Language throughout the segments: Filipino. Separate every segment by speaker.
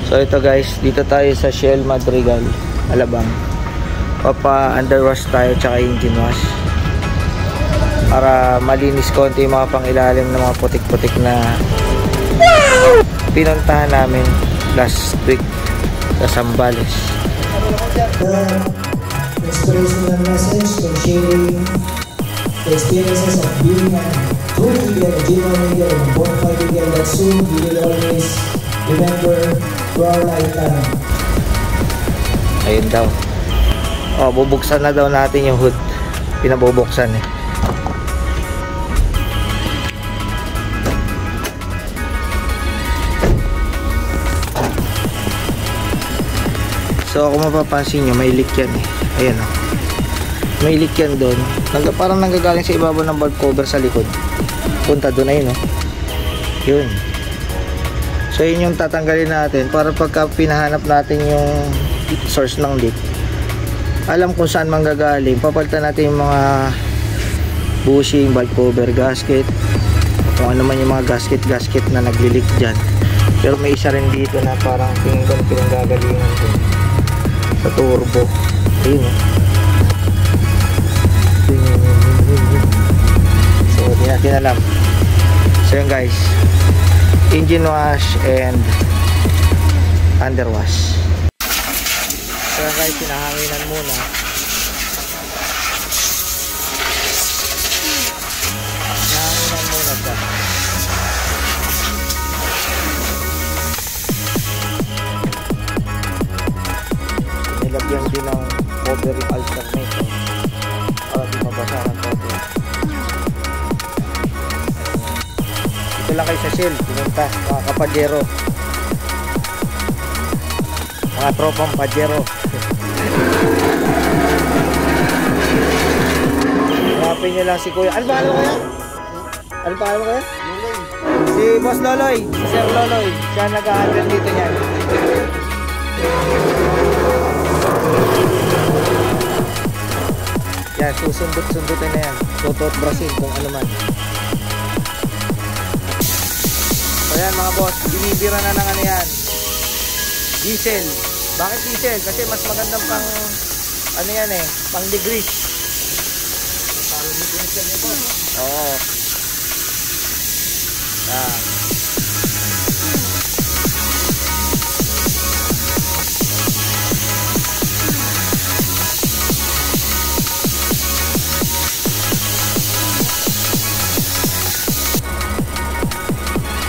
Speaker 1: So ito guys, dito tayo sa Shell Madrigal, Alabang. Papa underwash tayo tsaka engine wash para malinis konti yung mga pangilalim ng mga putik-putik na pinuntahan namin last week sa Zambales.
Speaker 2: Inspirational message and sharing the experiences of being a true leader, a genuine leader, a bona fide leader that soon we will always remember to our lifetime.
Speaker 1: Ayun daw. Oh, bubuksan na daw natin yung hood. Pinabubuksan eh. So kung mapapansin nyo, may leak yan eh. Ayan oh. May leak yan doon. Parang nanggagaling sa ibabaw ng valve cover sa likod. Punta doon, ayun oh. Yun. So yun yung tatanggalin natin para pagka pinahanap natin yung source ng leak, alam kung saan manggagaling. Papalitan natin yung mga bushing, valve cover, gasket, kung ano man yung mga gasket na nagli-leak dyan. Pero may isa rin dito na parang tingin ko na pinanggagalingan ko sa turbo. Ayun oh. So di natin alam. So yun guys, engine wash and underwash. So yun guys, pinahanginan muna. Pinahanginan muna ba? Nilagyan din ng cover yung alternator para di mabasa ng cover. Ito lang kayo sa Shell, pinunta mga kapajero, mga tropang pajero. Hanapin nyo lang si Kuya. Ano ba mo kaya? Ano ba mo kaya? Si Boss Loloy, si Sir Loloy. Siya nag-handle dito niyan. Yan, susundot-sundutin na yan. Tutot Brazil kung ano man. So yan mga boss, binibira na ng ano yan, diesel. Bakit diesel? Kasi mas magandang pang ano yan eh, pang degrease. Parang degrease yan ito. Oo. Yan.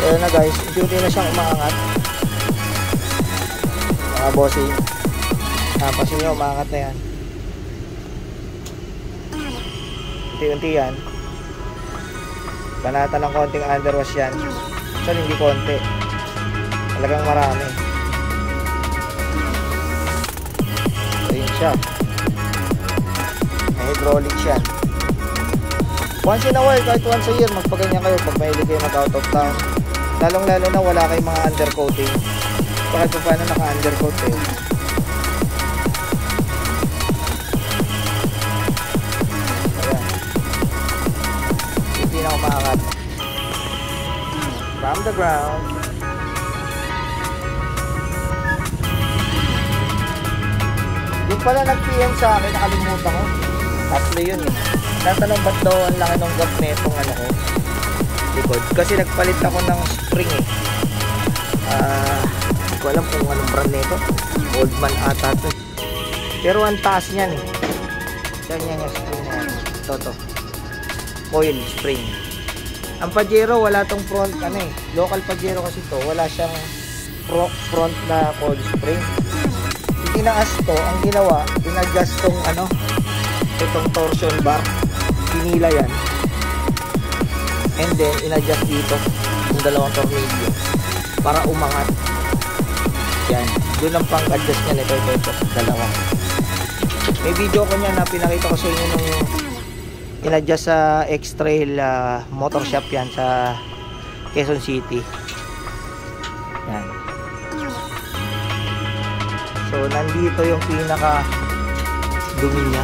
Speaker 1: Ayan na guys, unti-unti na siyang umaangat mga bossing. Napasin nyo, umaangat na yan. Unti-unti yan. Banata ng konting underwash yan. So hindi konti, talagang marami. So yun siya, may hydraulics yan. Once in a while, kahit once a year, magpaganyan kayo pag mahilig kayo mag out of town. Lalong lalo na wala kayong mga undercoating. Bakit pa paano naka-undercoat eh? Ayan. Hindi na umaangat. From the ground. Yung pala nag-PM sa akin, nakalimutan ko. Tatlo yun eh. Natanong ba't daw ang laki ng gap netong ano ko likod, kasi nagpalit ako ng spring eh. Hindi ko alam kung anong brand nito, Oldman ata to, pero ang taas niyan eh. Yan yung spring na yan. Ito coil spring. Ang Pajero wala tong front ano eh, local Pajero kasi to, wala siyang front na coil spring. Itinaas to, ang ginawa, in-adjust tong ano, itong torsion bar, pinila yan, and then in-adjust dito yung dalawang tornilyo para umangat. Yan, doon ang pang-adjust niya nito, ito, dalawa. May video ko niya na pinakita ko sa inyo nung in-adjust sa X-Trail motor shop yan sa Quezon City. Yan. So nandito yung pinaka dumi niya.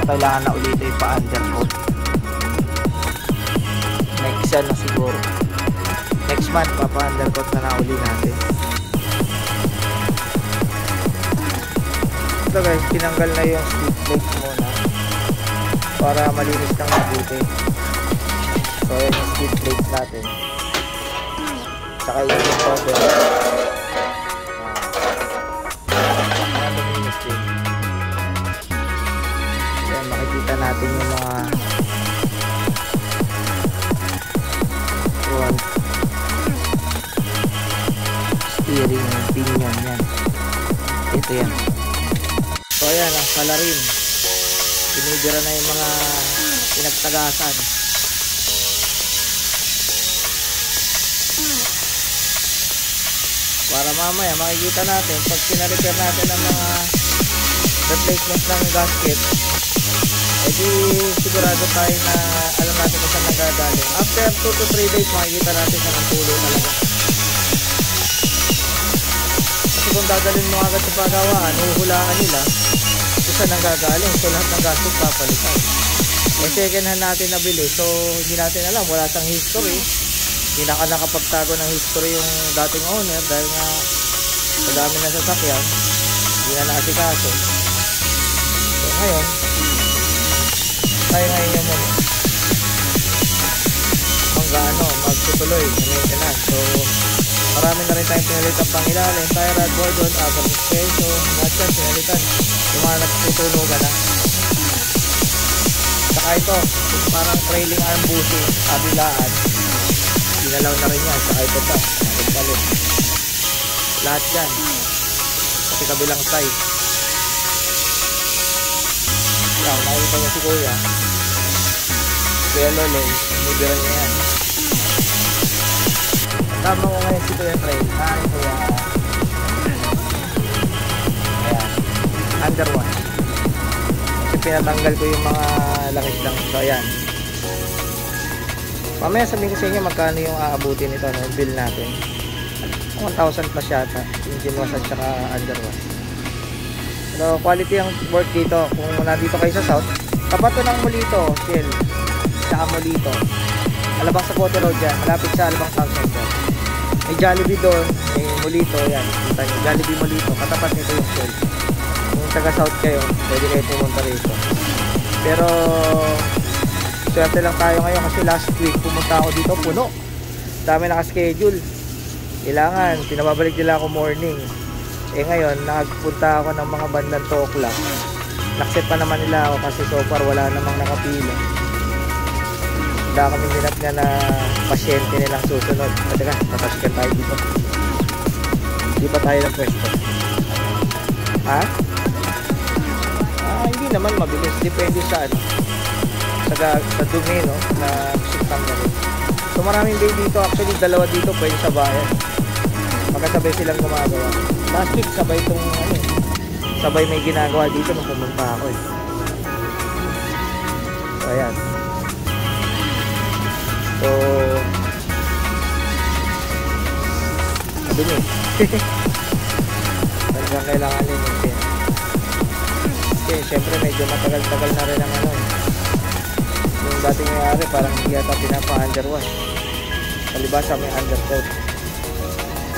Speaker 1: Kailangan na ulit yung pa-undercoat. Next na siguro. Next month papa-undercoat na uli natin. Ito guys, tinanggal na yung skid plate muna para malinis ng mabuti. So yan yung skid plate natin, saka yung cover. Malinis din. Yan, makikita natin yung mga steering pinion yan. Ito yan. So ayan, ang salarin, pinibira na yung mga pinagtagasan. Para mamaya makikita natin pag pina-repair natin ang mga replacement ng gasket, edi sigurado tayo na alam natin kung saan nagagaling. After 2 to 3 days makikita natin na ng tulo talaga. Kasi kung dadalhin mo agad sa pagawaan, uhulaan nila kung saan nagagaling. So lahat ng gasket papalitan. Eh second hand natin nabili, so hindi natin alam, wala siyang history. Hindi na nakapagtago ng history yung dating owner dahil nga sa dami na sasakyan, hindi na naasikaso. So ngayon, tayo ngayon yung magtutuloy ng maintenance. So marami na rin tayong pinalitan pang ilalim, tie rod, board rod, upper suspension, so lahat yan pinalitan yung mga nagtutunugan na. Saka ito, yung parang trailing arm bushing kabilaan, pinalaw na rin yan. Saka ito pa, palit lahat yan, kasi kabilang side. Yan, nakita niya si Kuya Loloy, nibira niya yan. Tama ko ngayon si Kuya Trail. Kuya, ayan, underwash, kasi pinatanggal ko yung mga langis lang. So ayan, mamaya sabihin ko sa inyo magkano yung aabutin nito, no, bill natin. 1,000 plus yata, engine wash at saka underwash. So quality ang work dito. Kung nandito kayo sa south, tapat ng Molito Shell, saka Molito, Alabang sa Cote Road yan, malapit sa Alabang Town Center. May Jollibee doon, may Molito, yan, kita nyo, Jollibee Molito, katapat nito yung Shell. Kung taga south kayo, pwede kayo pumunta rito. Pero swerte lang tayo ngayon kasi last week pumunta ako dito, puno, dami naka-schedule. Kailangan, pinababalik nila ako morning. Eh ngayon, nagpunta ako ng mga bandang 2 o'clock. Nakset pa naman nila ako kasi so far wala namang nakapila. Wala kami minat nga na pasyente nilang susunod. Teka, tatasikan tayo dito. Hindi pa tayo ng pwesto. Ha? Hindi naman mabilis. Depende sa ano, sa dumi, no? Na sitang na rin. So maraming day dito. Actually, 2 dito pwede sa bayan. Magkasabay silang gumagawa. Last week, sabay itong ano, sabay may ginagawa dito nung pumunta ako eh. So ayan. So dumi. Talagang kailangan linisin. Kasi syempre medyo matagal-tagal na rin ang ano eh. Yung dating nangyari parang hindi yata pinapa-underwash. Palibasa may undercoat.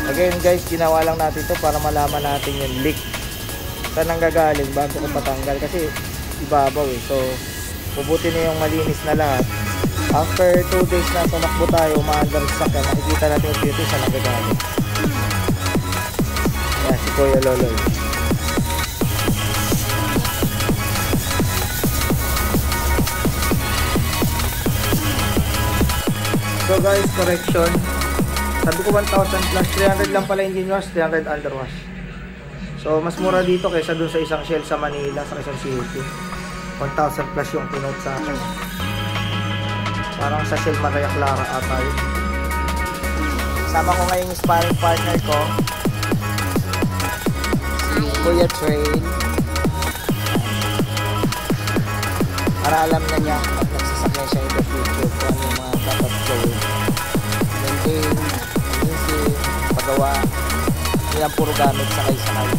Speaker 1: Again guys, ginawa lang natin to para malaman natin yung leak saan nang gagaling bago ko patanggal kasi ibabaw eh. So mabuti na yung malinis na lahat. After 2 days na tumakbo tayo, ma-understock yan, nakikita natin yung beauty saan nang gagaling. Yan si Kuya Loloy. So guys, correction, sabi ko 1,000 plus, 300 lang pala engine wash, 300 underwash. So mas mura dito kaysa dun sa isang Shell sa Manila, sa Quezon City. 1,000 plus yung pinote sa akin. Parang sa Shell Maria Clara ata yun. Sama ko ngayon yung sparring partner ko, si Kuya Trail. Para alam na niya pag nagsasakyan siya in the future kung ano yung mga dapat gawin. Maintain, linisin, pagawa. Yan puro gamit sakay-sakay.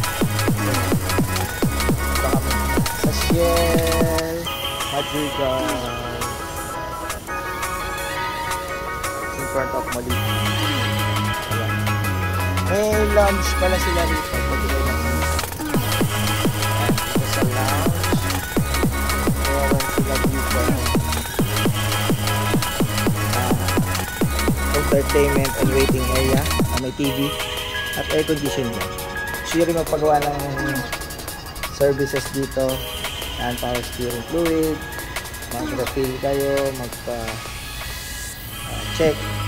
Speaker 1: Ito kami sa Shell Madrigal in front of Molito. May lounge pala sila rito. Pwede kayo lang. Ito sa lounge. Meron sila dito. Entertainment and waiting area. May TV at air condition dyan. So yung magpagawa ng services dito. Yan, power steering fluid. Mag-refill kayo. Magpa-check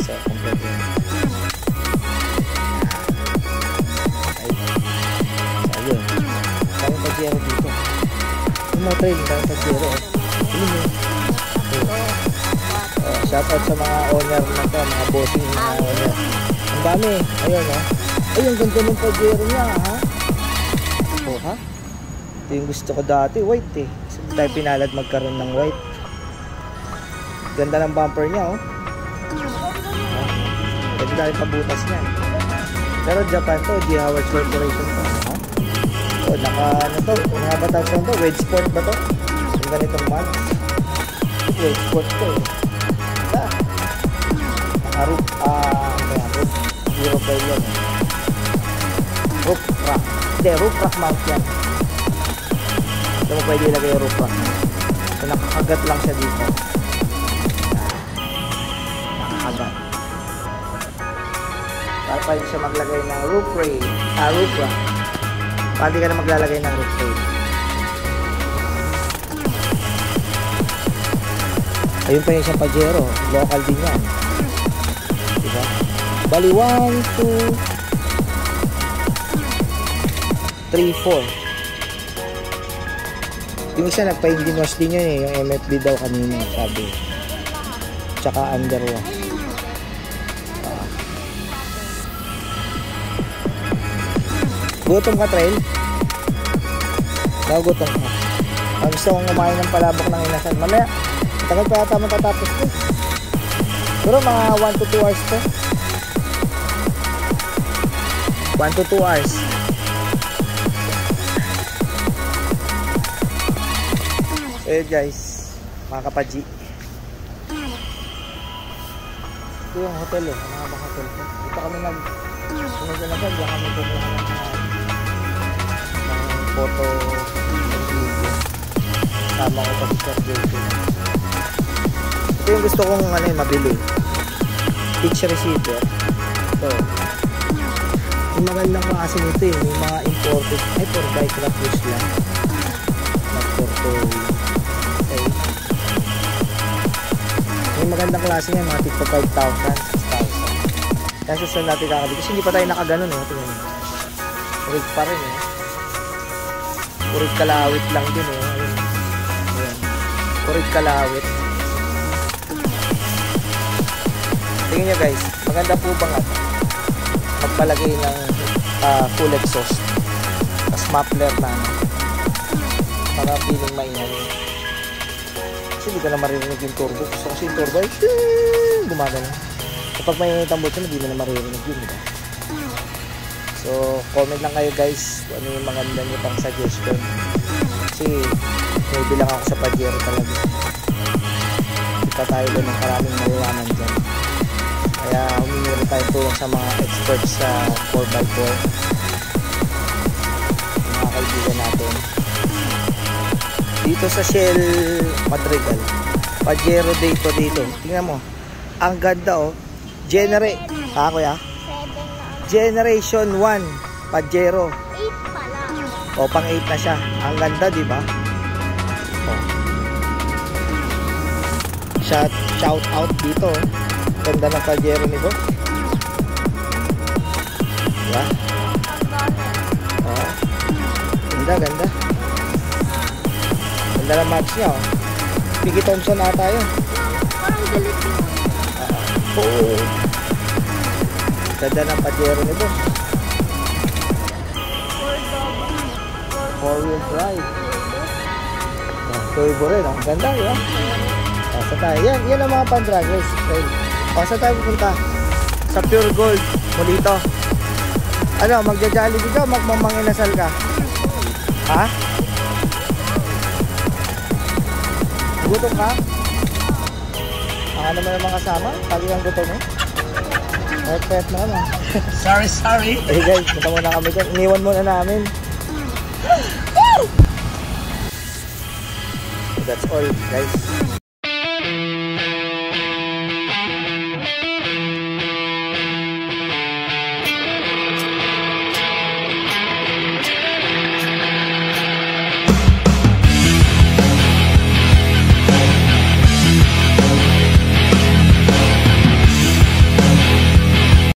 Speaker 1: sa complete yun. Ayun. Kami Pajero dito. Yung mga training kami Pajero. Shoutout sa mga owner na to, mga bossing na owner. Ang dami. Ayun o. Ay, ang ganda ng Pajero niya ha. O ha? Ito yung gusto ko dati, white eh. Kasi tayo pinalad magkaroon ng white. Ganda ng bumper niya oh. Ganda yung pabutas niya. Pero Japan to, G. Howard Corporation to. O, ano to? Mga batang to? Wedge sport ba to? Yung ganitong mat. Wedge sport to eh. Roof zero by yan. Roof rack. Hindi, roof rack mount yan. Ito mo pwede ilagay yung roof rack. So nakakagat lang siya dito. Nakakagat. Para pwede siya maglagay ng roof rail. Roof rack. Pwede ka na maglalagay ng roof rail. Ayun pa yung isang Pajero. Local din yan. Diba? Bali 1, 2, 3, 4. Yung isa nagpa-engine wash din yun eh. Yung MFD daw kanina sabi. Tsaka underwash. Gutom ka, Trail? Gutom ka. Gusto kong kumain ng palabok ng inasal. Mamaya, tagal pa yata matatapos ko. Pero mga 1 to 2 hours to. 1 to 2 hours. So yun guys, mga kapadji. Ito yung hotel eh, mga bang hotel ko. Dito kami nag-sunod-sunod, diyan kami kumuha ng photo ng video. Tama ko pa si Sir Jason. Ito yung gusto kong mabili. Pitch receiver. Ito. Yung magandang klase nito eh. May mga imported. Ay, for bike wrappers lang. Not for toy. Okay. May magandang klase niya. Mga tigpa 5,000, 6,000. Kaya susunod natin kakabili. Kasi hindi pa tayo nakaganon eh. Tingnan mo. Urig pa rin eh. Urig kalawit lang din eh. Ayun. Ayun. Urig kalawit. Tingnan nyo guys, maganda po ba nga magpalagay ng full exhaust tapos muffler na para feeling maingay kasi hindi ka na maririnig yung turbo. Gusto kasi yung turbo ay gumagana kapag may tambot yun, hindi mo na maririnig yun, diba? So comment lang kayo guys kung ano yung maganda nyo pang suggestion kasi may bilang ako sa Pajero talaga. Hindi pa tayo doon ng maraming mayayaman dyan. Kaya humingi tayo tulong sa mga experts sa 4x4, mga kaibigan natin dito sa Shell Madrigal. Pajero dito. Tingnan mo, ang ganda oh. Kuya? Generation 1 Pajero.
Speaker 3: 8 pala.
Speaker 1: O pang 8 na siya. Ang ganda, di ba? Oh. Shout out dito oh. Ganda ng Pajero ni Boss. Diba? Oh. Ganda. Ganda ng match niya oh. Piggy Thompson ata yun.
Speaker 3: Parang galit yun.
Speaker 1: Oo. Ganda ng Pajero ni Boss. 4-wheel drive. Turbo rin. Ang ganda yun. Sa tayo. Yan ang mga pan-drag race. Saan tayo pupunta? Sa Pure Gold. Mulito. Ano, magja-jollibee ka? Magmamanginasal ka? Ha? Gutom ka? Ang ano naman ang kasama? Pagi ang gutom mo? Pet na naman.
Speaker 2: Sorry.
Speaker 1: Eh guys, punta muna kami dyan. Iniwan muna namin. That's all guys.